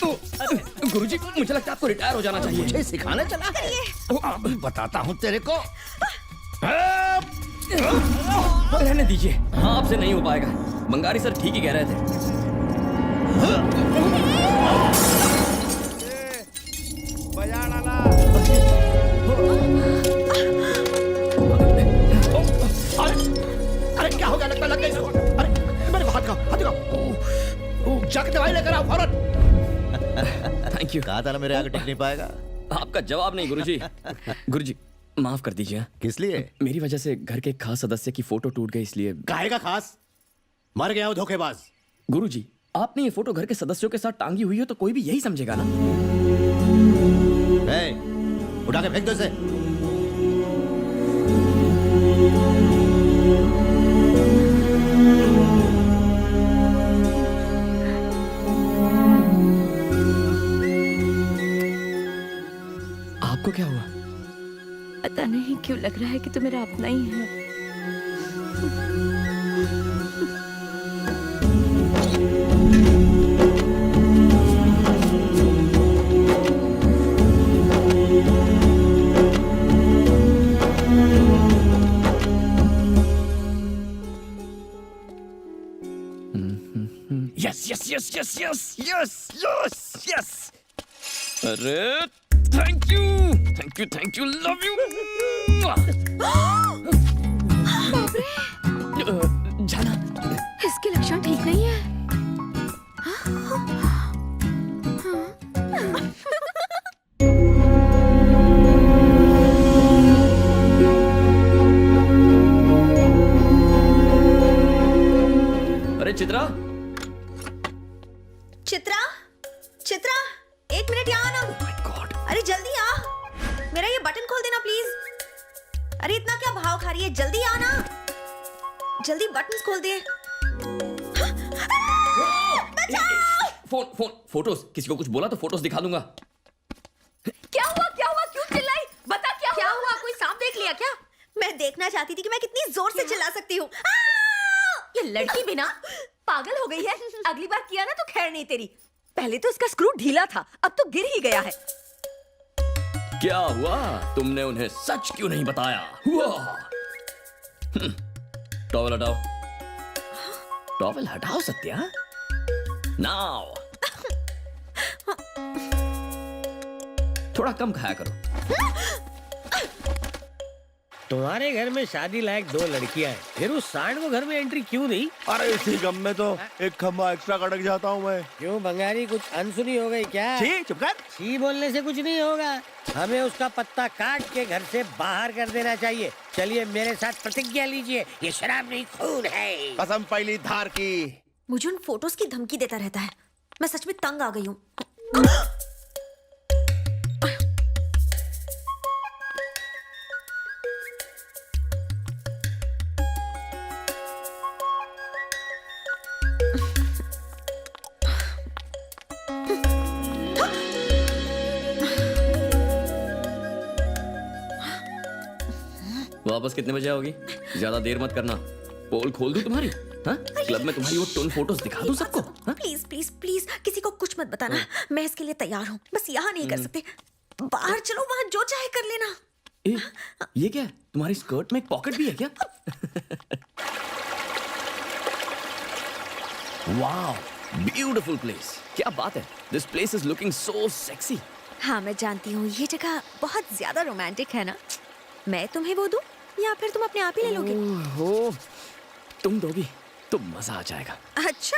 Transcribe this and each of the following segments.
गुरुजी, मुझे लगता है आपको रिटायर हो जाना चाहिए। मुझे सिखाने चला है? अभी बताता हूँ तेरे को। रहने दीजिए, आपसे नहीं हो पाएगा। बंगारी सर ठीक ही कह रहे थे। बजा डाला। अरे क्या हो गया? लगता लग गई इसको। अरे मेरे को हाथ दिखाओ। जाके दवाई लेकर आओ फौरन। Thank you. कहा था ना मेरे आगे टिक नहीं पाएगा। आपका जवाब नहीं गुरुजी। गुरुजी माफ कर दीजिए। किस लिए? मेरी वजह से घर के एक खास सदस्य की फोटो टूट गई, इसलिए। काहे का खास? मर गया हो धोखेबाज। गुरुजी, आपने ये फोटो घर के सदस्यों के साथ टांगी हुई हो तो कोई भी यही समझेगा ना। उठा के फेंक दो इसे। आपको क्या हुआ? पता नहीं क्यों लग रहा है कि तू मेरा अपना ही है। Yes yes yes yes yes yes yes yes. अरे thank you thank you thank you, love you. जाना, इसके लक्षण ठीक नहीं है। अरे चित्रा, चित्रा, चित्रा, एक मिनट यहाँ आना। My God. अरे जल्दी आ, मेरा ये बटन खोल देना प्लीज। अरे इतना क्या भाव खा रही है, जल्दी आना, जल्दी बटन्स खोल दे। फोन फोटोज, किसी को कुछ बोला तो फोटोज दिखा दूंगा। क्या हुआ क्यों चिल्लाई? बता क्या हुआ? कोई सांप देख लिया क्या? मैं देखना चाहती थी कि मैं कितनी जोर से चिल्ला सकती हूँ। ये लड़की बिना पागल हो गई है। अगली बार किया ना तो खैर नहीं तेरी। पहले तो इसका स्क्रू ढीला था, अब तो गिर ही गया है। क्या हुआ? तुमने उन्हें सच क्यों नहीं बताया? हुआ। टॉवल हटाओ, टॉवल हटाओ सत्या। नाउ थोड़ा कम खाया करो। तुम्हारे घर में शादी लायक 2 लड़कियां हैं, फिर उस सांड को घर में एंट्री क्यों दी? अरे इसी गम में तो एक खम्बा एक्स्ट्रा कटक जाता हूँ मैं। क्यों बंगारी, कुछ अनसुनी हो गई क्या? छी, चुप कर। छी बोलने से कुछ नहीं होगा। हमें उसका पत्ता काट के घर से बाहर कर देना चाहिए। चलिए मेरे साथ प्रतिज्ञा लीजिए, ये शराब नहीं खून है। कसम पहली धार की। मुझे उन फोटोज की धमकी देता रहता है, मैं सच में तंग आ गई हूँ। वापस कितने बजे आओगी? ज्यादा देर मत करना, पोल खोल दूं तुम्हारी। हाँ? क्लब में तुम्हारी वो टोन फोटोज दिखा दूं सबको। हाँ? प्लीज प्लीज प्लीज किसी को कुछ मत बताना, मैं इसके लिए तैयार हूँ। बस यहाँ नहीं कर सकते, बाहर चलो, वहाँ जो चाहे कर लेना। ये क्या है? तुम्हारी स्कर्ट में एक पॉकेट भी है क्या? Wow, beautiful place. क्या बात है, this place is looking so sexy. हाँ मैं जानती हूँ, ये जगह बहुत ज्यादा रोमांटिक है ना। मैं तुम्हें वो दूं या फिर तुम अपने आप ही ले लोगे? ओहो, तुम दोगी तो मजा आ जाएगा। अच्छा,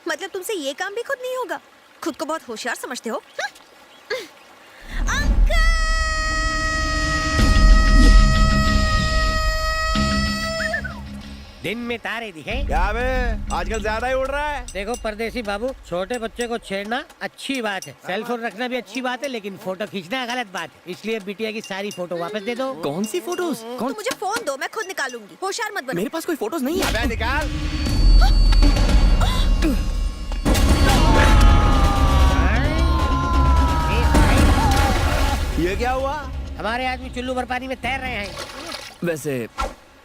मतलब तुमसे ये काम भी खुद नहीं होगा? खुद को बहुत होशियार समझते हो। दिन में तारे दिखे। क्या बे, आजकल ज्यादा ही उड़ रहा है। देखो परदेसी बाबू, छोटे बच्चे को छेड़ना अच्छी बात है, सेलफोन रखना भी अच्छी बात है, लेकिन फोटो खींचना गलत बात है। इसलिए बिटिया की सारी फोटो वापस दे दो। कौन सी फोटोज? तो मुझे फोन दो, मैं खुद निकालूंगी। होशियार मत बनो। मेरे पास कोई फोटोज नहीं है। अबे निकाल। ये क्या हुआ? हमारे आदमी चुल्लू भर पानी में तैर रहे हैं। वैसे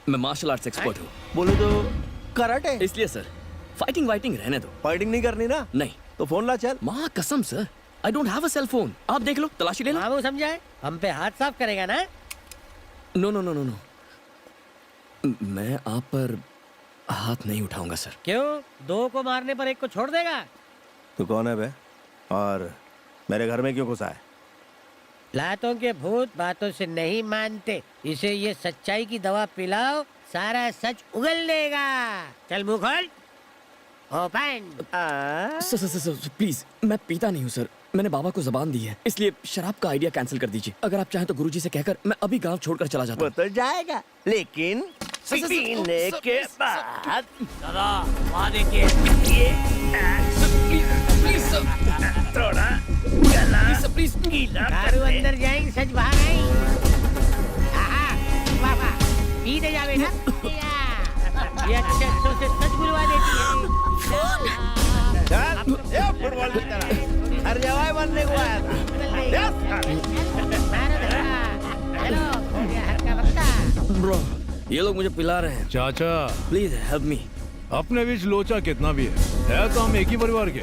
मैं मार्शल आर्ट्स एक्सपर्ट हूँ। बोले तो कराटे। इसलिए सर, फाइटिंग वाइटिंग रहने दो। फाइटिंग नहीं करनी ना? नहीं, तो फोन ला चल। माँ कसम sir, I don't have a cell phone. आप देख लो, तलाशी ले लो। बाबू समझाए, हम पे हाथ साफ करेगा ना? No no no no no, मैं आप पर हाथ नहीं उठाऊंगा सर। क्यों? दो को मारने पर एक को छोड़ देगा? तू कौन है बे? और मेरे घर में क्यों घुसा है? लातों के भूत बातों से नहीं मानते, इसे ये सच्चाई की दवा पिलाओ, सारा सच उगल देगा। चल मुंह खोल। Open. Sir sir sir please, मैं पीता नहीं हूँ सर। मैंने बाबा को जबान दी है, इसलिए शराब का आइडिया कैंसिल कर दीजिए। अगर आप चाहें तो गुरुजी से कहकर मैं अभी गांव छोड़कर चला जाता वो हूँ। तो जाएगा, लेकिन पीने के बाद दादा वादे के ये थोड़ा गला गीला दारू अंदर जाएंगे, सच बाहर आएंगे। वाह वाह, पी दे जावे ना। ये अच्छे अच्छों से सच बुलवा देती है। चल, ये फुटबॉल की तरह हर जगह बनने को आया था। चलो हो गया हर का वक्ता। ब्रो, ये लोग मुझे पिला रहे हैं। चाचा, प्लीज हेल्प मी। अपने बीच लोचा कितना भी है तो हम एक ही परिवार के।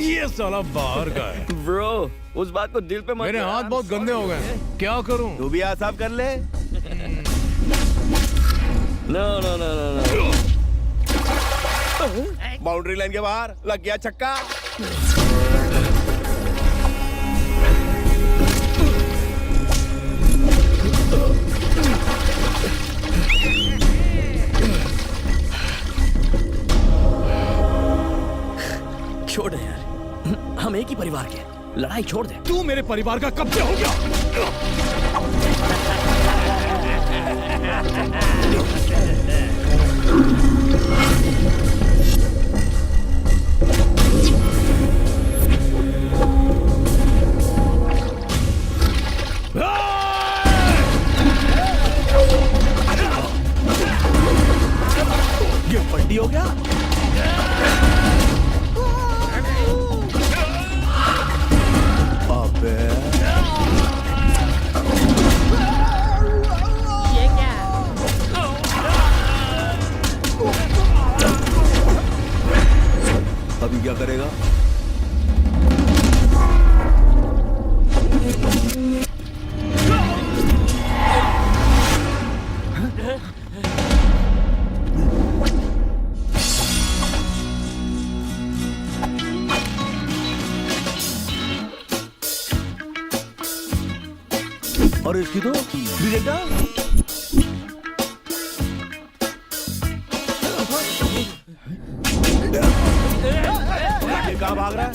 ये साला बाहर का है। ब्रो, उस बात को दिल पे मत। मेरे हाथ बहुत गंदे हो गए, क्या करूं? तू भी हाथ साफ कर ले। No no no no no. Boundary line के बाहर लग गया छक्का। छोड़ दे यार, हम एक ही परिवार के हैं। लड़ाई छोड़ दे। तू मेरे परिवार का कब से हो गया? ये पट्टी हो गया। अबे ये क्या? अभी क्या करेगा? और इसकी तो डिटेक्टर। ये कहाँ भाग रहा है?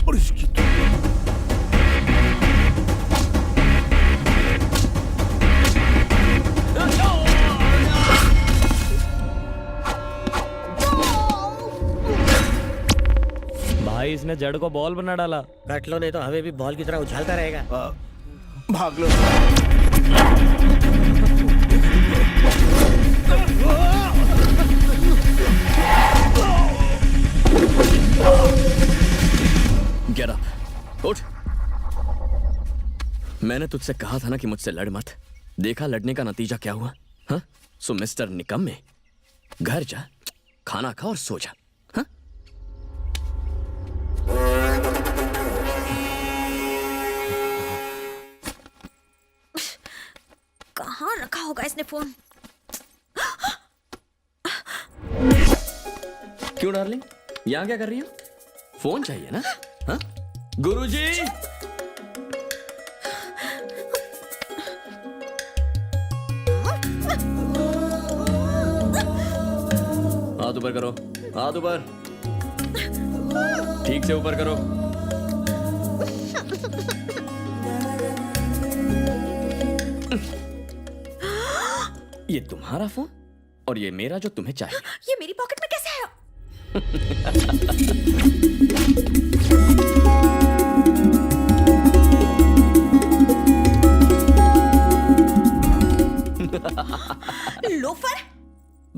और इसकी तो भाई इसने जड़ को बॉल बना डाला। कट लो, नहीं तो हमें भी बॉल की तरह उछालता रहेगा। भाग लो। गेट अप, उठ। मैंने तुझसे कहा था ना कि मुझसे लड़ मत। देखा लड़ने का नतीजा क्या हुआ? हाँ? सो मिस्टर निकम्मे, घर जा, खाना खा और सो जा। हाँ? कहाँ रखा होगा इसने फोन? क्यों डार्लिंग, यहाँ क्या कर रही हो? फोन चाहिए ना? हाँ? गुरुजी, हाथ ऊपर करो, हाथ ऊपर, ठीक से ऊपर करो। ये तुम्हारा फोन और ये मेरा जो तुम्हें चाहिए। ये मेरी पॉकेट में कैसे आया? लोफर।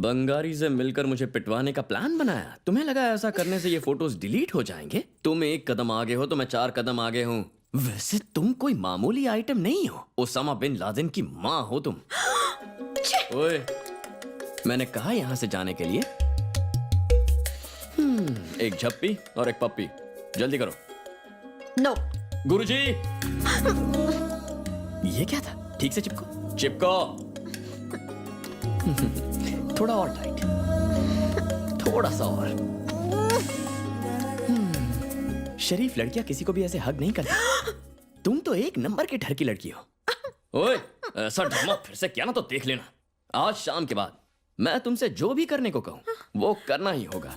बंगारी से मिलकर मुझे पिटवाने का प्लान बनाया। तुम्हें लगा ऐसा करने से ये फोटोज डिलीट हो जाएंगे? तुम 1 कदम आगे हो तो मैं 4 कदम आगे हूँ। वैसे तुम कोई मामूली आइटम नहीं हो, ओसामा बिन लादेन की माँ हो तुम। ओए, मैंने कहा यहाँ से जाने के लिए। एक झप्पी और एक पप्पी, जल्दी करो। नो। गुरुजी, ये क्या था? ठीक से चिपको, चिपको। थोड़ा और टाइट, थोड़ा सा और। शरीफ लड़कियां किसी को भी ऐसे हग नहीं करती। तुम तो 1 नंबर की ठर की लड़की हो। ओए, ऐसा ड्रामा फिर से किया ना तो देख लेना। आज शाम के बाद मैं तुमसे जो भी करने को कहूं वो करना ही होगा।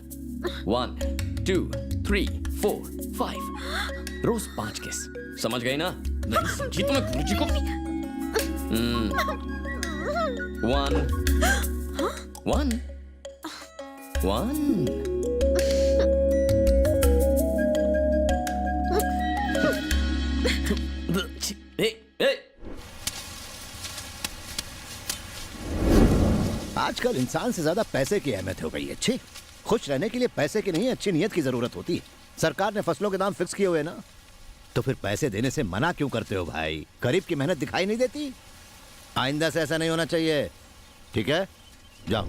1 2 3 4 5, रोज 5 किस। समझ गई ना? नहीं समझी तो मैं गुरुजी को 1 आजकल इंसान से ज्यादा पैसे की अहमियत हो गई है। अच्छी खुश रहने के लिए पैसे की नहीं, अच्छी नीयत की जरूरत होती है। सरकार ने फसलों के दाम फिक्स किए हुए ना, तो फिर पैसे देने से मना क्यों करते हो भाई? गरीब की मेहनत दिखाई नहीं देती? आइंदा से ऐसा नहीं होना चाहिए, ठीक है? जाओ।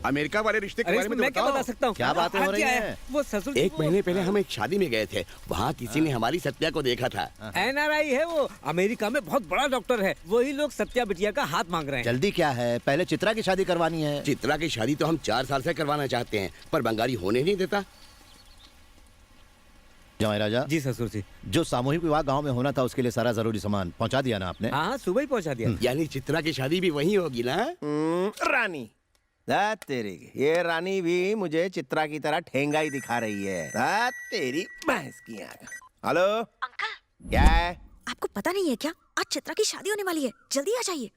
अमेरिका वाले रिश्ते के बारे में मैं क्या बता सकता हूँ? क्या बातें हो रही हैं? वो ससुर 1 महीने पहले हम एक शादी में गए थे, वहाँ किसी ने हमारी सत्या को देखा था। NRI है वो, अमेरिका में बहुत बड़ा डॉक्टर है। वही लोग सत्या बिटिया का हाथ मांग रहे हैं। जल्दी क्या है? पहले चित्रा की शादी करवानी है। चित्रा की शादी तो हम 4 साल से करवाना चाहते हैं, पर बंगाली होने नहीं देता। जमाई राजा जी ससुर जी। जो सामूहिक विवाह गांव में होना था उसके लिए सारा जरूरी सामान पहुंचा दिया ना आपने? हाँ, सुबह ही पहुंचा दिया। यानी चित्रा की शादी भी वहीं होगी ना? रानी तेरी, ये रानी भी मुझे चित्रा की तरह ठेंगा ही दिखा रही है। तेरी भैंस की आंख। हेलो अंकल, क्या है? आपको पता नहीं है क्या? आज चित्रा की शादी होने वाली है, जल्दी आ जाइए।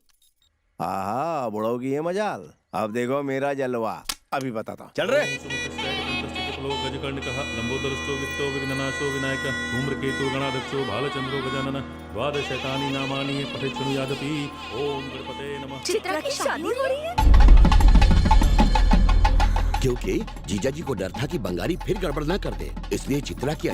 हाँ, बुढ़ो की है मजाल। अब देखो मेरा जलवा, अभी बताता हूँ। चल रहे। गजकर्णिकः लंबोदरश्चो वित्तो विघ्ननाशो विनायक धूम्रकेतु गणाध्यक्षो भालचंद्रो गजानन द्वादशैतानि नामानि पठेत् शृणुयादपि। ओम गणपते नमः। चित्रा की शादी हो रही है? क्योंकि जीजा जी को डर था कि बंगाली फिर गड़बड़ ना कर दे, इसलिए चित्रा की